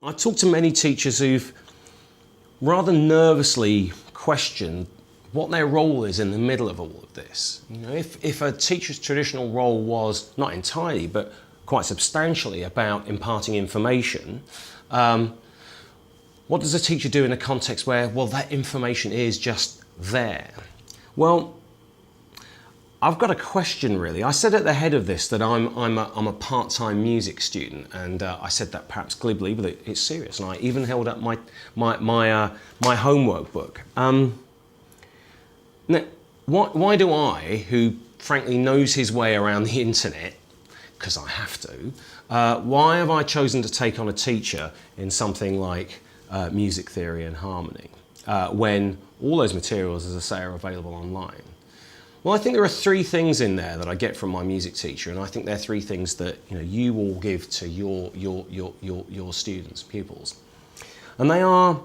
I talk to many teachers who've rather nervously questioned what their role is in the middle of all of this. You know, if a teacher's traditional role was not entirely, but quite substantially about imparting information, what does a teacher do in a context where, well, that information is just there? Well, I've got a question really. I said at the head of this that I'm a part-time music student, and I said that perhaps glibly, but it's serious. And I even held up my homework book. Now, why do I, who frankly knows his way around the internet, because I have to, why have I chosen to take on a teacher in something like music theory and harmony, when all those materials, as I say, are available online? Well, I think there are three things in there that I get from my music teacher, and I think they're three things that you will give to your students, pupils. And they are,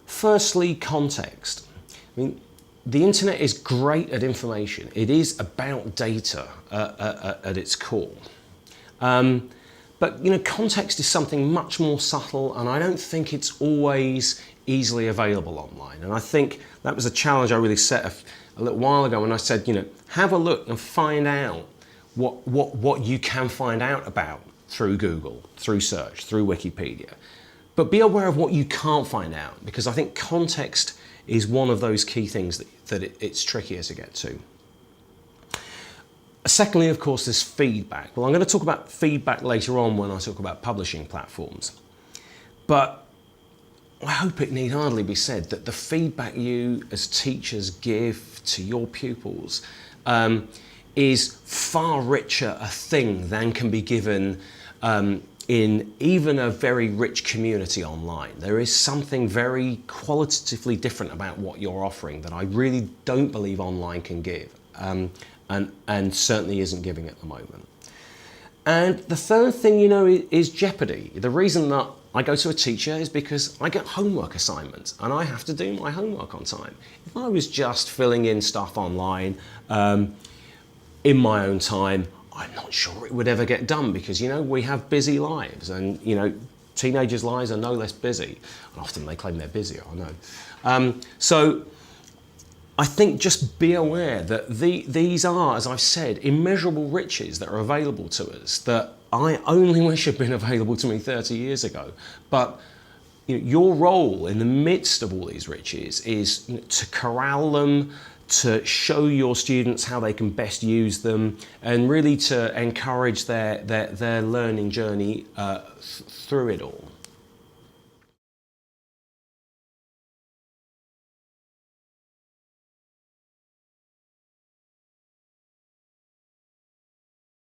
firstly, context. I mean, the internet is great at information. It is about data at its core. But context is something much more subtle, and I don't think it's always easily available online. And I think that was a challenge I really set a little while ago when I said, have a look and find out what you can find out about through Google, through search, through Wikipedia. But be aware of what you can't find out, because I think context is one of those key things that it's trickier to get to. Secondly, of course, there's feedback. Well, I'm going to talk about feedback later on when I talk about publishing platforms. But I hope it need hardly be said that the feedback you as teachers give to your pupils is far richer a thing than can be given in even a very rich community online. There is something very qualitatively different about what you're offering that I really don't believe online can give, and certainly isn't giving at the moment. And the third thing, is jeopardy. The reason that I go to a teacher is because I get homework assignments and I have to do my homework on time. If I was just filling in stuff online in my own time, I'm not sure it would ever get done, because we have busy lives, and teenagers' lives are no less busy, and often they claim they're busier, I know. So I think just be aware that these are, as I've said, immeasurable riches that are available to us that I only wish had been available to me 30 years ago. But your role in the midst of all these riches is to corral them, to show your students how they can best use them, and really to encourage their learning journey through it all.